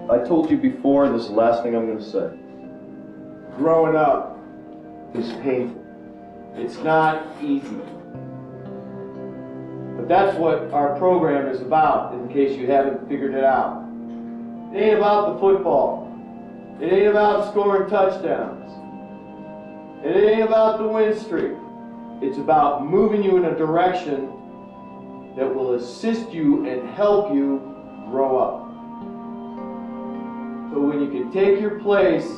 I told you before, and this is the last thing I'm going to say. Growing up is painful. It's not easy. But that's what our program is about, in case you haven't figured it out. It ain't about the football. It ain't about scoring touchdowns. It ain't about the win streak. It's about moving you in a direction that will assist you and help you grow up. So when you can take your place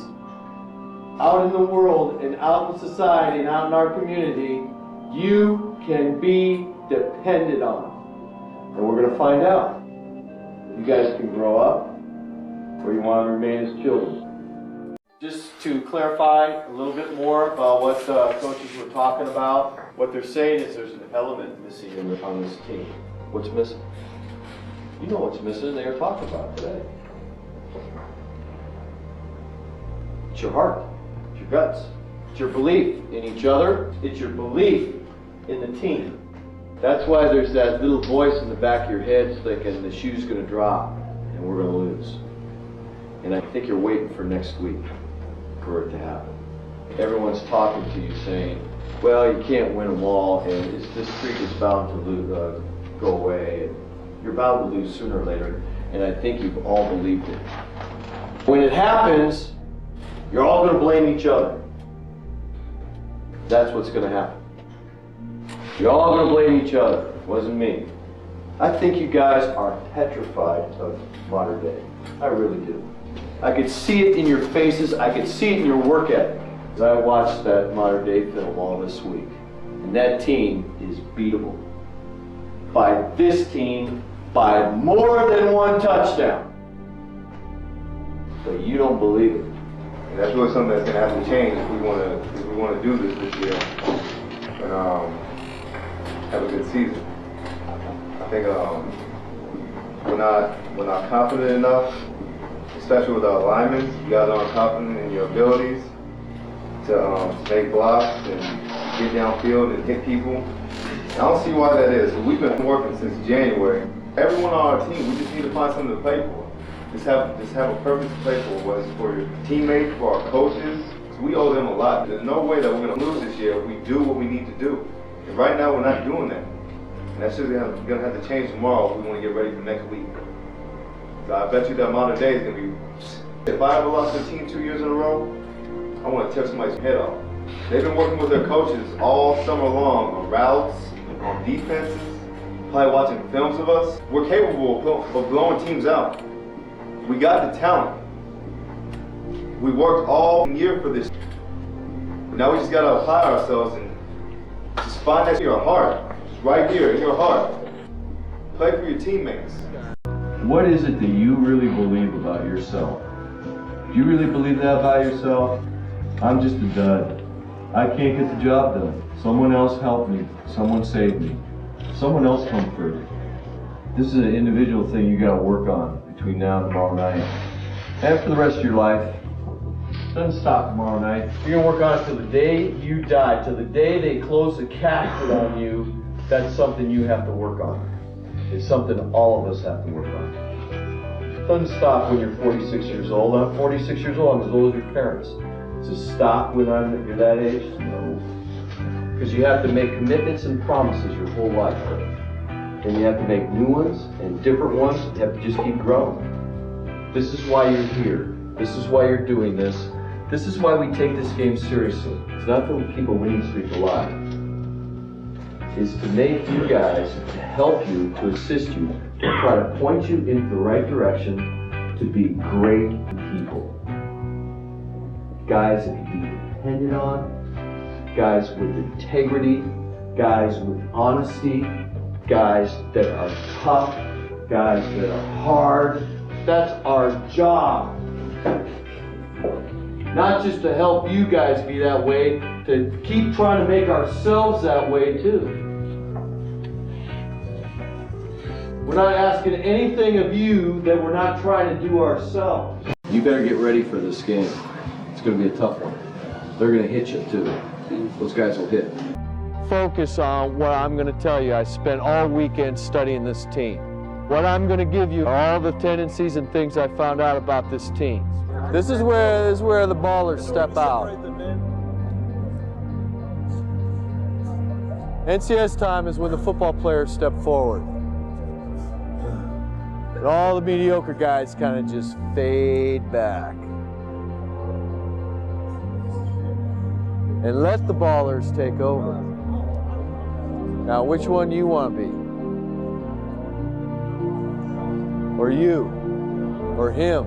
out in the world and out in society and out in our community, you can be depended on. And we're going to find out if you guys can grow up or you want to remain as children. Just to clarify a little bit more about what coaches were talking about, what they're saying is there's an element missing on this team. What's missing? You know what's missing, they were talking about today. It's your heart, it's your guts, it's your belief in each other, it's your belief in the team. That's why there's that little voice in the back of your head thinking the shoe's going to drop and we're going to lose. And I think you're waiting for next week for it to happen. Everyone's talking to you saying, well, you can't win them all, and this streak is bound to go away, and you're bound to lose sooner or later, and I think you've all believed it. When it happens, you're all going to blame each other. That's what's going to happen. You're all going to blame each other. It wasn't me. I think you guys are petrified of modern day. I really do. I could see it in your faces. I could see it in your work ethic. As I watched that modern day film all this week. And that team is beatable. By this team, by more than one touchdown. But you don't believe it. And that's really something that's going to have to change if we want to do this year and have a good season. I think we're not confident enough, especially with our linemen. You guys aren't confident in your abilities to make blocks and get downfield and hit people. I don't see why that is. We've been working since January. Everyone on our team, we just need to find something to play for. Just have a purpose to play for, whether it's for your teammates, for our coaches. So we owe them a lot. There's no way that we're going to lose this year if we do what we need to do. And right now, we're not doing that. And that's just going to have to change tomorrow if we want to get ready for next week. So I bet you that modern day is going to be, if I ever lost a team 2 years in a row, I want to tear somebody's head off. They've been working with their coaches all summer long on routes, on defenses, probably watching films of us. We're capable of blowing teams out. We got the talent. We worked all year for this. Now we just got to apply ourselves and just find that in your heart. Just right here in your heart. Play for your teammates. What is it that you really believe about yourself? Do you really believe that about yourself? I'm just a dud. I can't get the job done. Someone else helped me. Someone saved me. Someone else comforted. This is an individual thing you got to work on between now and tomorrow night. And for the rest of your life. Doesn't stop tomorrow night. You're going to work on it till the day you die, till the day they close the casket on you. That's something you have to work on. It's something all of us have to work on. It doesn't stop when you're 46 years old. I'm 46 years old. I'm as old as your parents. Does it stop when you're that age? No. Because you have to make commitments and promises your whole life. And you have to make new ones and different ones. You have to just keep growing. This is why you're here. This is why you're doing this. This is why we take this game seriously. It's not to keep a winning streak alive. It's to make you guys, to help you, to assist you, to try to point you in the right direction to be great people. Guys that can be depended on, guys with integrity, guys with honesty, guys that are tough, guys that are hard. That's our job. Not just to help you guys be that way, to keep trying to make ourselves that way too. We're not asking anything of you that we're not trying to do ourselves. You better get ready for this game. It's going to be a tough one. They're going to hit you too. Those guys will hit. Focus on what I'm going to tell you. I spent all weekend studying this team. What I'm going to give you are all the tendencies and things I found out about this team. This is where the ballers step out. NCS time is when the football players step forward. And all the mediocre guys kind of just fade back. And let the ballers take over. Now, which one do you want to be? Or you? Or him?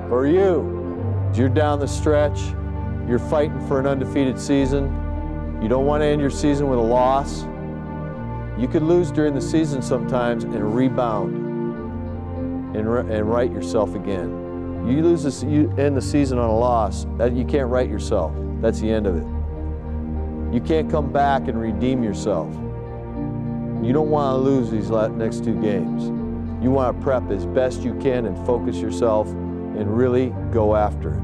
Or you? You're down the stretch. You're fighting for an undefeated season. You don't want to end your season with a loss. You could lose during the season sometimes and rebound and right yourself again. You end the season on a loss, you can't right yourself. That's the end of it. You can't come back and redeem yourself. You don't want to lose these next 2 games. You want to prep as best you can and focus yourself and really go after it.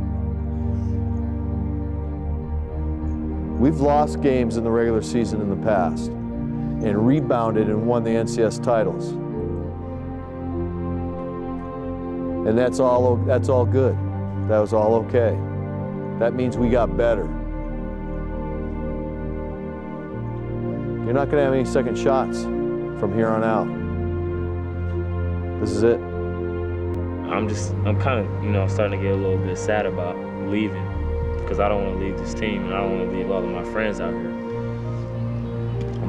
We've lost games in the regular season in the past and rebounded and won the NCS titles. And that's all good. That was all okay. That means we got better. You're not gonna have any second shots from here on out. This is it. I'm kind of, starting to get a little bit sad about leaving because I don't want to leave this team and I don't want to leave all of my friends out here.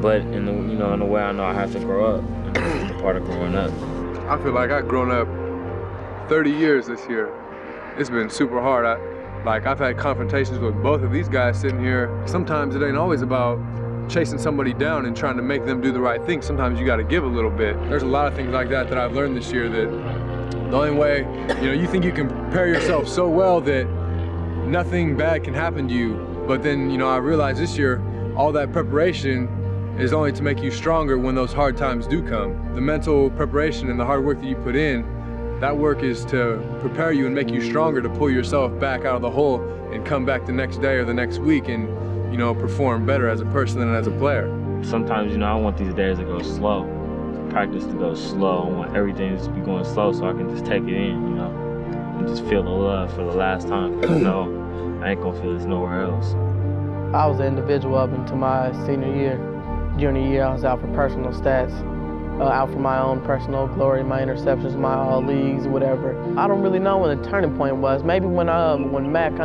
But in a way I know I have to grow up, and this is the part of growing up. I feel like I've grown up 30 years this year. It's been super hard. I've had confrontations with both of these guys sitting here. Sometimes it ain't always about chasing somebody down and trying to make them do the right thing. Sometimes you got to give a little bit. There's a lot of things like that I've learned this year, that the only way, you think you can prepare yourself so well that nothing bad can happen to you. But then, I realized this year, all that preparation is only to make you stronger when those hard times do come. The mental preparation and the hard work that you put in, that work is to prepare you and make you stronger to pull yourself back out of the hole and come back the next day or the next week and, perform better as a person and as a player. Sometimes, I want these days to go slow, practice to go slow. I want everything to be going slow so I can just take it in, and just feel the love for the last time. Because I know I ain't gonna feel this nowhere else. I was an individual up into my senior year. Junior year, I was out for personal stats, out for my own personal glory, my interceptions, my all leagues, whatever. I don't really know when the turning point was. Maybe when Matt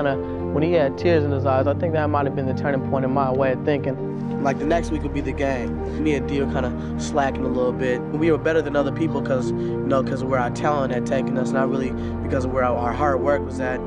when he had tears in his eyes, I think that might have been the turning point in my way of thinking. Like the next week would be the game. Me and D were kind of slacking a little bit. We were better than other people because of where our talent had taken us, not really because of where our hard work was at.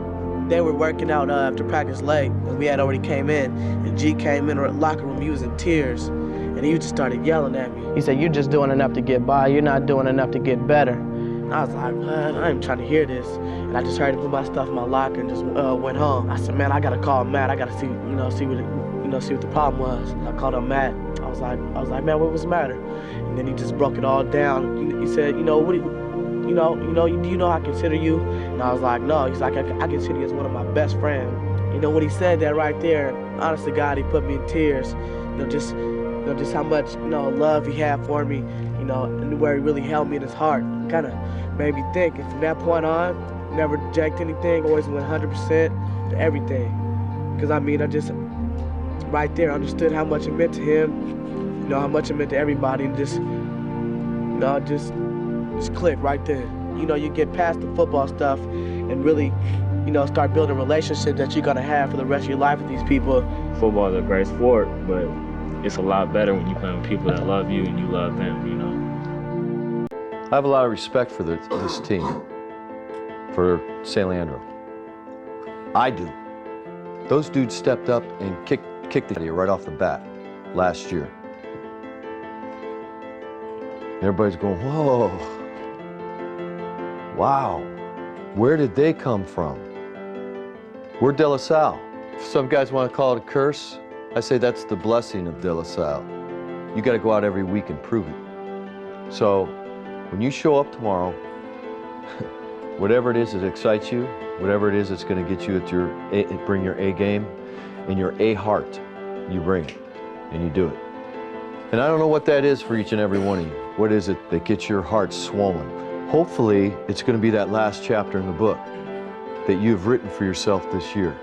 They were working out after practice late, and we had already came in, and G came in our locker room, he was in tears, and he just started yelling at me. He said, "You're just doing enough to get by, you're not doing enough to get better." And I was like, man, I ain't trying to hear this. And I just heard him put my stuff in my locker and just went home. I said, man, I gotta call Matt, I gotta see what the problem was. I called up Matt. I was like, man, what was the matter? And then he just broke it all down. He said, what do you know I consider you? And I was like, no. He's like, I consider you as one of my best friends. When he said that right there, honest to God, he put me in tears. Just how much, love he had for me, and where he really held me in his heart. Kind of made me think. And from that point on, never reject anything, always went 100% to everything. Because I just, right there, understood how much it meant to him, how much it meant to everybody, and just click right there. You get past the football stuff and really, start building relationships that you're gonna have for the rest of your life with these people. Football is a great sport, but it's a lot better when you play with people that love you and you love them, I have a lot of respect for this team, for San Leandro. I do. Those dudes stepped up and kicked the idea right off the bat last year. Everybody's going, whoa, wow, where did they come from? We're De La Salle. Some guys want to call it a curse. I say that's the blessing of De La Salle. You got to go out every week and prove it. So when you show up tomorrow, whatever it is that excites you, whatever it is that's going to get you at bring your A game and your A heart, you bring it and you do it. And I don't know what that is for each and every one of you. What is it that gets your heart swollen? Hopefully, it's going to be that last chapter in the book that you've written for yourself this year.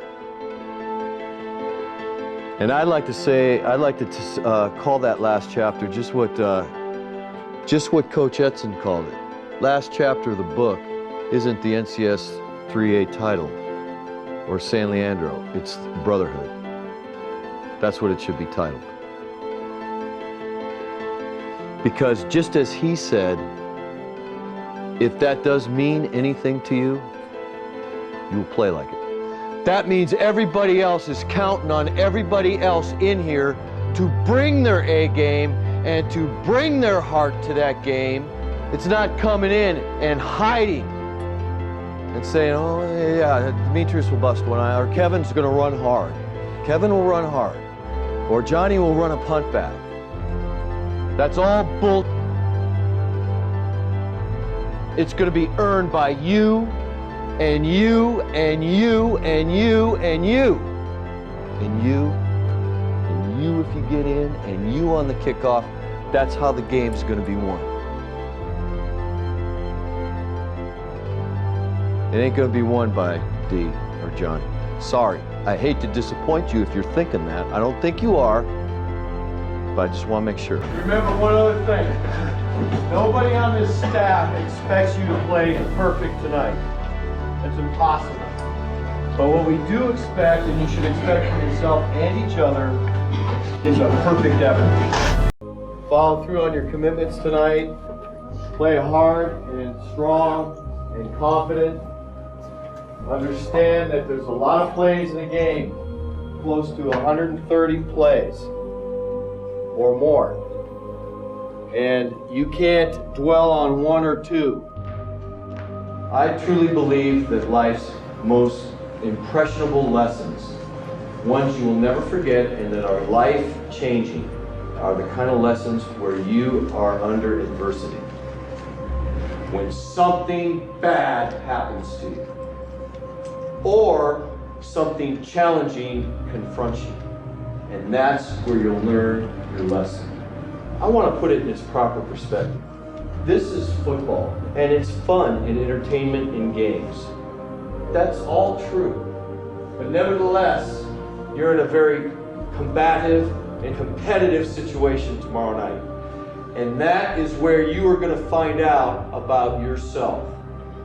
And I'd like to call that last chapter just what Coach Edson called it. Last chapter of the book isn't the NCS 3A title or San Leandro, it's brotherhood. That's what it should be titled. Because just as he said, if that does mean anything to you, you will play like it. That means everybody else is counting on everybody else in here to bring their A game and to bring their heart to that game. It's not coming in and hiding and saying, oh yeah, Demetrius will bust one eye, or Kevin's gonna run hard. Kevin will run hard, or Johnny will run a punt back. That's all bull. It's gonna be earned by you, and you, and you, and you, and you, and you, and you if you get in, and you on the kickoff. That's how the game's gonna be won. It ain't gonna be won by D or Johnny. Sorry, I hate to disappoint you if you're thinking that. I don't think you are, but I just want to make sure. Remember one other thing. Nobody on this staff expects you to play perfect tonight. That's impossible. But what we do expect, and you should expect from yourself and each other, is a perfect effort. Follow through on your commitments tonight. Play hard and strong and confident. Understand that there's a lot of plays in a game, close to 130 plays or more. And you can't dwell on one or two. I truly believe that life's most impressionable lessons, ones you will never forget and that are life-changing, are the kind of lessons where you are under adversity. When something bad happens to you, or something challenging confronts you. And that's where you'll learn your lesson. I want to put it in its proper perspective. This is football, and it's fun and entertainment in games. That's all true. But nevertheless, you're in a very combative and competitive situation tomorrow night. And that is where you are going to find out about yourself.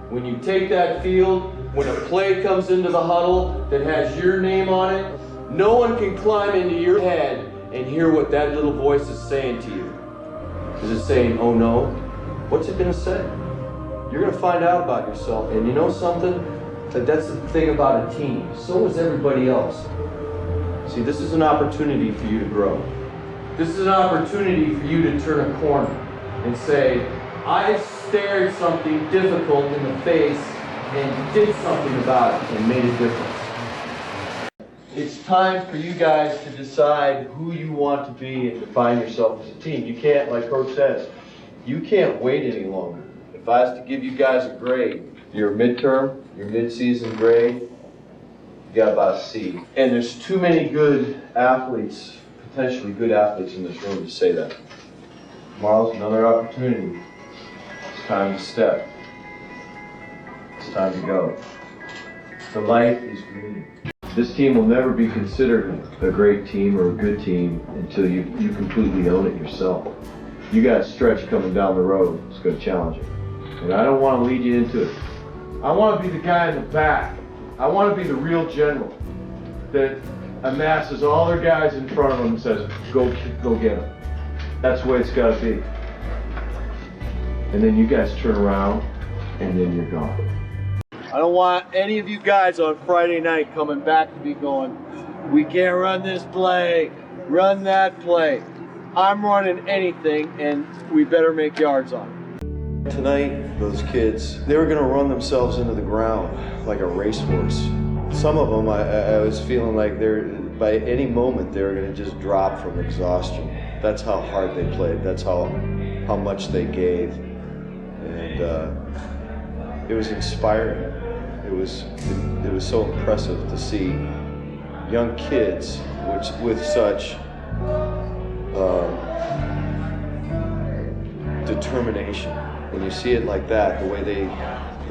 When you take that field, when a play comes into the huddle that has your name on it, no one can climb into your head and hear what that little voice is saying to you. Is it saying, oh no? What's it going to say? You're going to find out about yourself. And you know something? That's the thing about a team. So is everybody else. See, this is an opportunity for you to grow. This is an opportunity for you to turn a corner and say, I stared something difficult in the face and did something about it and made a difference. It's time for you guys to decide who you want to be and define yourself as a team. You can't, like Coach says, you can't wait any longer. If I was to give you guys a grade, your midterm, your mid-season grade, you got about a C. And there's too many good athletes, potentially good athletes in this room to say that. Tomorrow's another opportunity. It's time to step. It's time to go. The light is green. This team will never be considered a great team or a good team until you completely own it yourself. You got a stretch coming down the road. It's going to challenge you. And I don't want to lead you into it. I want to be the guy in the back. I want to be the real general that amasses all their guys in front of them and says, go get them. That's the way it's got to be. And then you guys turn around and then you're gone. I don't want any of you guys on Friday night coming back to me going, we can't run this play, run that play. I'm running anything and we better make yards on it. Tonight, those kids, they were going to run themselves into the ground like a racehorse. Some of them, I was feeling like by any moment they were going to just drop from exhaustion. That's how hard they played. That's how much they gave. And it was inspiring. It was so impressive to see young kids with such determination. When you see it like that, the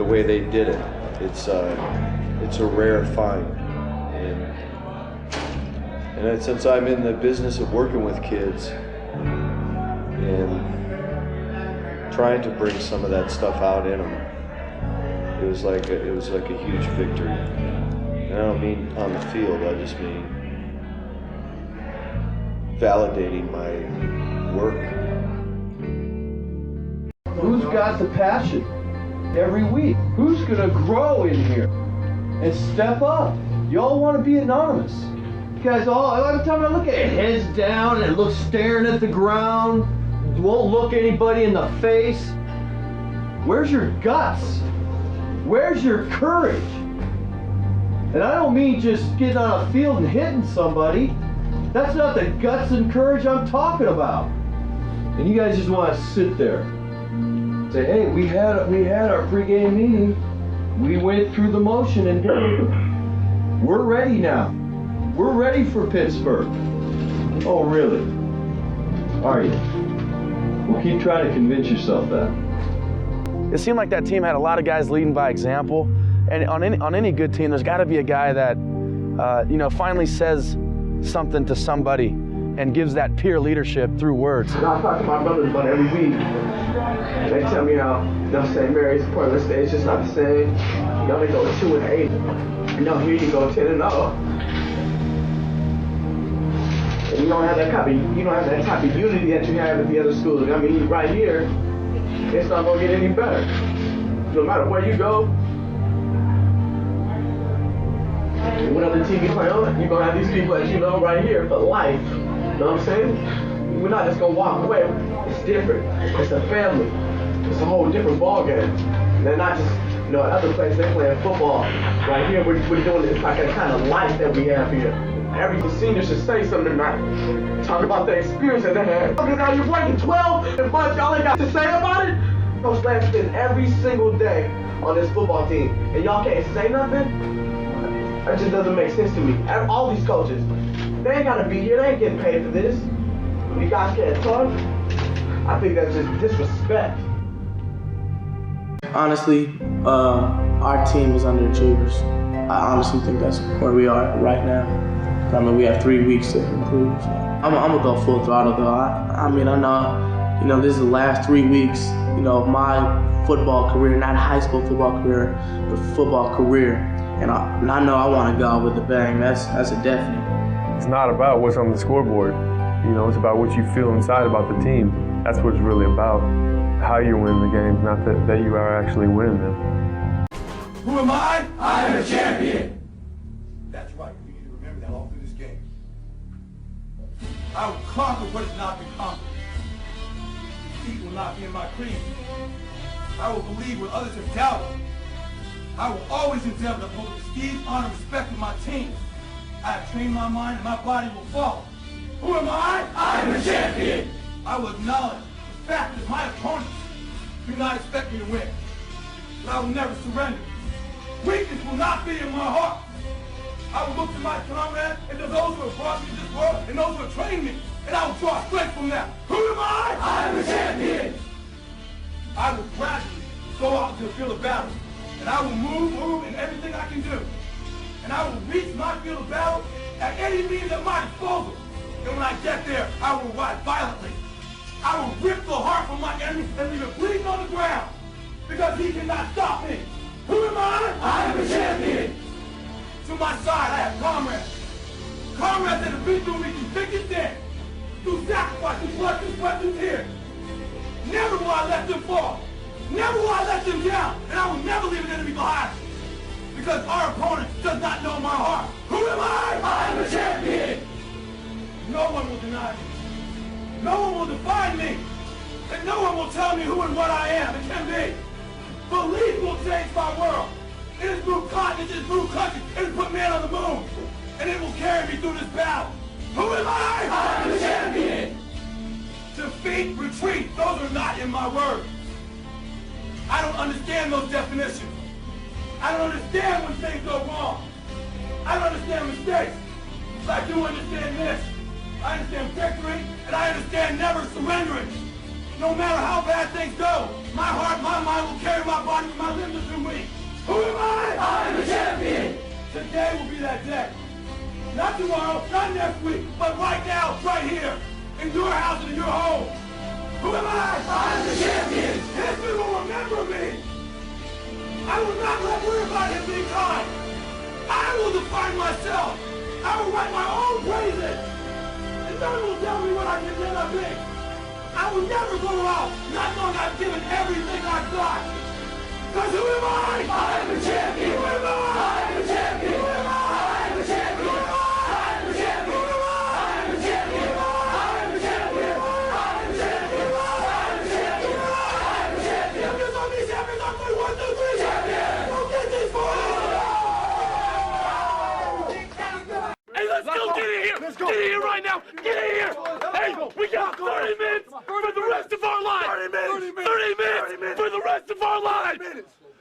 way they did it, it's a rare find. And since I'm in the business of working with kids and trying to bring some of that stuff out in them, it was like a huge victory. And I don't mean on the field, I just mean validating my work. Who's got the passion every week? Who's gonna grow in here and step up? Y'all want to be anonymous. You guys all, every time I look at it, heads down and look staring at the ground, won't look anybody in the face. Where's your guts? Where's your courage? And I don't mean just getting on a field and hitting somebody. That's not the guts and courage I'm talking about. And you guys just want to sit there. Say, hey, we had our pregame meeting. We went through the motion and we're ready now. We're ready for Pittsburgh. Oh, really? Are you? Well, keep trying to convince yourself that. It seemed like that team had a lot of guys leading by example. And on any good team, there's got to be a guy that, finally says something to somebody and gives that peer leadership through words. I talk to my brothers about it every week. They tell me how, St. Mary's, Portland State, it's just not the same. They go 2-8. Here you go 10-0. And you don't have that type of unity that you have at the other schools. I mean, right here, it's not gonna get any better. No matter where you go, and what other team you play on, you're gonna have these people that you know right here for life. You know what I'm saying? We're not just gonna walk away. It's different. It's a family. It's a whole different ballgame. They're not just, at other places they're playing football. Right here, we're doing it's like a kind of life that we have here. Every senior should say something tonight. Talk about the experience that they had. Now you're working 12 and bunch, y'all ain't got to say about it. Coach Lance spends every single day on this football team, and y'all can't say nothing? That just doesn't make sense to me. All these coaches, they ain't gotta be here. They ain't getting paid for this. You guys can't talk. I think that's just disrespect. Honestly, our team is underachievers. I honestly think that's where we are right now. I mean, we have 3 weeks to improve. So I'm gonna go full throttle though. I know, this is the last 3 weeks, of my football career, not high school football career, but football career. And I know I want to go with a bang. That's a definite. It's not about what's on the scoreboard. It's about what you feel inside about the team. That's what it's really about. How you win the games, not that you are actually winning them. Who am I? I am a champion. That's right. We need to remember that all through this game. I will conquer what has not been conquered. Defeat will not be in my creed. I will believe what others have doubted. I will always endeavor to uphold the prestige, honor, and respect of my team. I have trained my mind and my body will follow. Who am I? I am a champion. I will acknowledge the fact that my opponents do not expect me to win. But I will never surrender. Weakness will not be in my heart. I will look to my comrades and to those who have brought me to this world and those who have trained me, and I will draw strength from them. Who am I? I am a champion. I will gradually go out into the field of battle, and I will move in everything I can do. And I will reach my field of battle at any means at my disposal. And when I get there, I will ride violently. I will rip the heart from my enemy and leave it bleeding on the ground, because he cannot stop me. Who am I? I am a champion. To my side, I have comrades. Comrades that have been through me through thick and thin, through sacrifice, through blood, through sweat, through tears. Never will I let them fall. Never will I let them down. And I will never leave an enemy behind. Because our opponent does not know my heart. Who am I? I am a champion. No one will deny me. No one will define me. And no one will tell me who and what I am and can be. Belief will change my world. It has moved continents, it has moved countries, it has put man on the moon. And it will carry me through this battle. Who am I? I am a champion. Defeat, retreat, those are not in my words. I don't understand those definitions. I don't understand when things go wrong. I don't understand mistakes. But I do understand this. I understand victory, and I understand never surrendering. No matter how bad things go, my heart, my mind will carry my body with my limbs through me. Who am I? I'm the champion. Today will be that day. Not tomorrow, not next week, but right now, right here, in your house and in your home. Who am I? I'm the champion. History will remember me. I will not let worry about him being kind. I will define myself. I will write my own praises. And no one will tell me what I can never be. I will never go out not knowing I've given everything I've got. Because who am I? I'm a champion. Who am I? I'm a champion. Who am I? I'm a champion. Who am I? I'm a champion. Who am I? I'm a champion. I'm a champion. I'm a champion. I'm a champion. I'm a champion. Champions on me, champions on me. 1, 2, 3. Champion. Don't get these boys. Hey, let's go! Get in here! Let's go! Get in here right now! Get in here! Hey, we got 30 minutes for the rest of our lives! 30 minutes for the rest of our lives!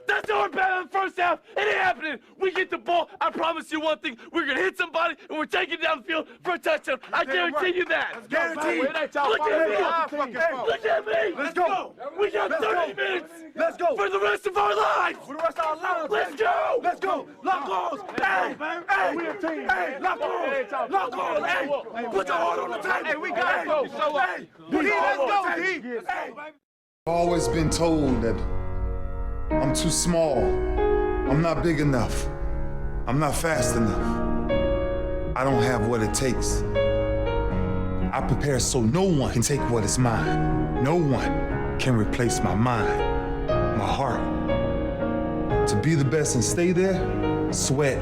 That's our bad in the first half. It ain't happening. We get the ball. I promise you one thing. We're going to hit somebody, and we're taking it down the field for a touchdown. I guarantee you that. Guaranteed. Look at me. Look at me. Let's go. We got 30 minutes. Let's go. For the rest of our lives. For the rest of our lives. Let's go. Let's go. Lock arms. Hey, hey, we a team. Hey, lock arms. Lock arms. Hey, put your heart on the table. Hey, we got to go. Hey, let's go, D. Hey. I've always been told that I'm too small, I'm not big enough, I'm not fast enough, I don't have what it takes. I prepare so no one can take what is mine. No one can replace my mind, my heart. To be the best and stay there, sweat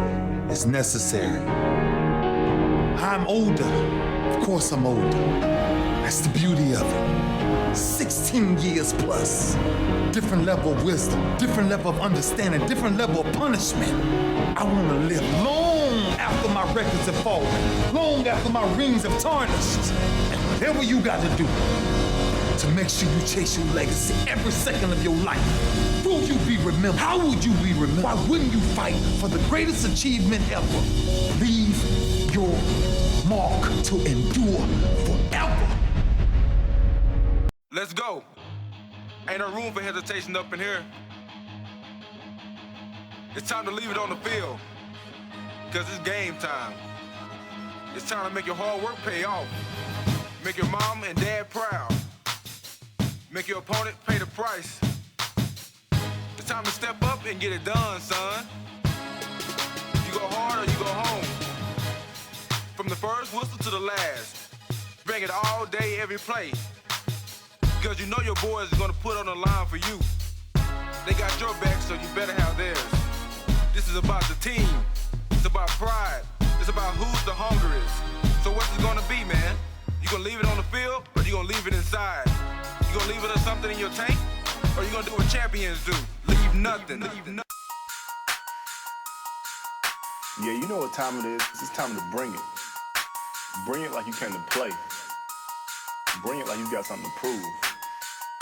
is necessary. I'm older, of course I'm older. That's the beauty of it. 16 years plus. Different level of wisdom, different level of understanding, different level of punishment. I want to live long after my records have fallen, long after my rings have tarnished. And whatever you got to do to make sure you chase your legacy every second of your life. Will you be remembered? How would you be remembered? Why wouldn't you fight for the greatest achievement ever? Leave your mark to endure forever. Let's go. Ain't no room for hesitation up in here. It's time to leave it on the field. Because it's game time. It's time to make your hard work pay off. Make your mom and dad proud. Make your opponent pay the price. It's time to step up and get it done, son. You go hard or you go home. From the first whistle to the last. Bring it all day, every play. Because you know your boys are going to put on the line for you. They got your back, so you better have theirs. This is about the team. It's about pride. It's about who's the hungriest. So what's it going to be, man? You going to leave it on the field, or you going to leave it inside? You going to leave it or something in your tank? Or you going to do what champions do? Leave nothing. Yeah, you know what time it is. It's time to bring it. Bring it like you came to play. Bring it like you got something to prove.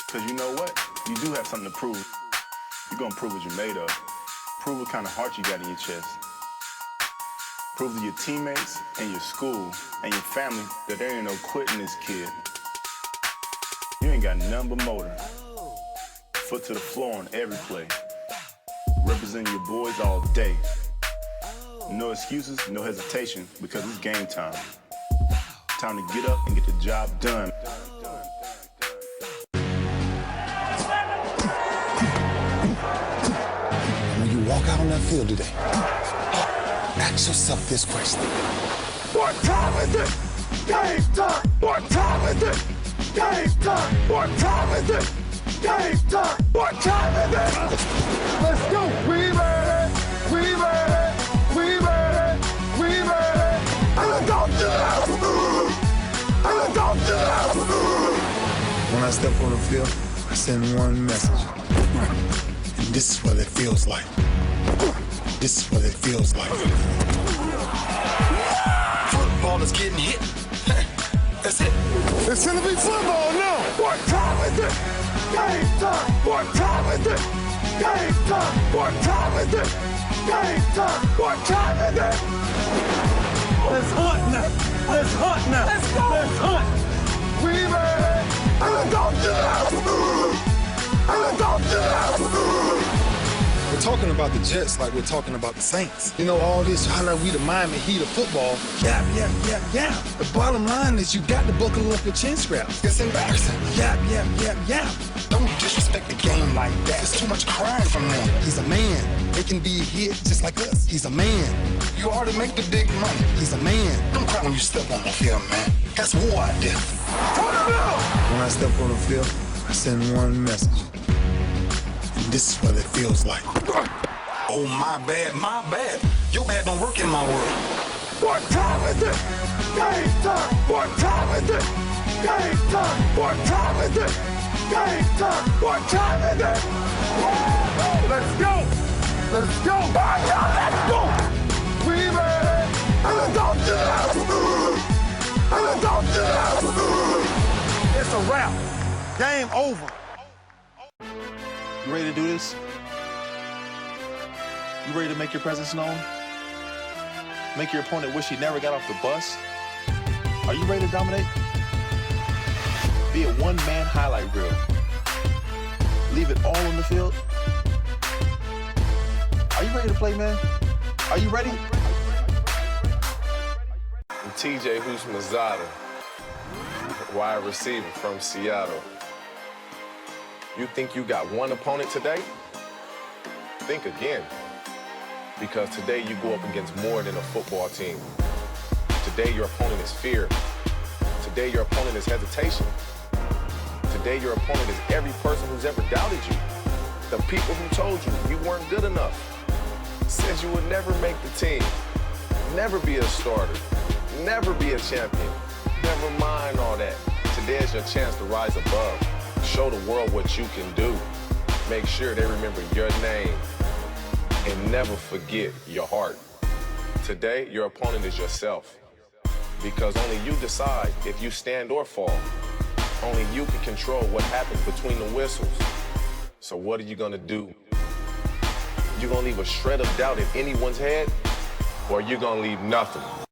Because you know what? You do have something to prove. You're going to prove what you're made of. Prove what kind of heart you got in your chest. Prove to your teammates and your school and your family that there ain't no quitting this kid. You ain't got nothing but motor. Foot to the floor on every play. Representing your boys all day. No excuses, no hesitation, because it's game time. Time to get up and get the job done. When you walk out on that field today, ask yourself this question. What time is it? Game time! What time is it? Game time! What time is it? Game time! What time is it? Let's go! We ready! We ready! We ready! We ready! And don't do that! And don't do that! When I step on the field, I send one message. And this is what it feels like. This is what it feels like. Football is getting hit. That's it. It's gonna be football now! What time is it? Game time! What time is it? Game time! What time is it? Game time! What time is it? Let's hunt now! Let's hunt now! Let's go! Let's hunt! We ready! We're talking about the Jets like we're talking about the Saints. You know, all this highlight, we the Miami Heat of football. Yeah. The bottom line is you got to buckle up your chin straps. It's embarrassing. Yeah. Don't disrespect the game like that. There's too much crying from them. He's a man. They can be hit just like us. He's a man. You already make the big money. He's a man. Don't cry when you step on the field, man. That's war out there. When I step on the field, I send one message. And this is what it feels like. Oh, my bad. Your bad don't work in my world. What time is it? Game time! What time is it? Game time! What time is it? Game time! What time is it? Let's go! Let's go! Let's go! We ready! It's a wrap. Game over. You ready to do this? You ready to make your presence known? Make your opponent wish he never got off the bus? Are you ready to dominate? Be a one-man highlight reel. Leave it all on the field. Are you ready to play, man? Are you ready? I'm TJ Houshmandzadeh, wide receiver from Seattle. You think you got one opponent today? Think again. Because today you go up against more than a football team. Today your opponent is fear. Today your opponent is hesitation. Today your opponent is every person who's ever doubted you. The people who told you you weren't good enough. Said you would never make the team. Never be a starter. Never be a champion. Never mind all that. Today is your chance to rise above. Show the world what you can do. Make sure they remember your name. And never forget your heart. Today, your opponent is yourself. Because only you decide if you stand or fall. Only you can control what happens between the whistles. So what are you gonna do? You gonna leave a shred of doubt in anyone's head? Or you gonna leave nothing?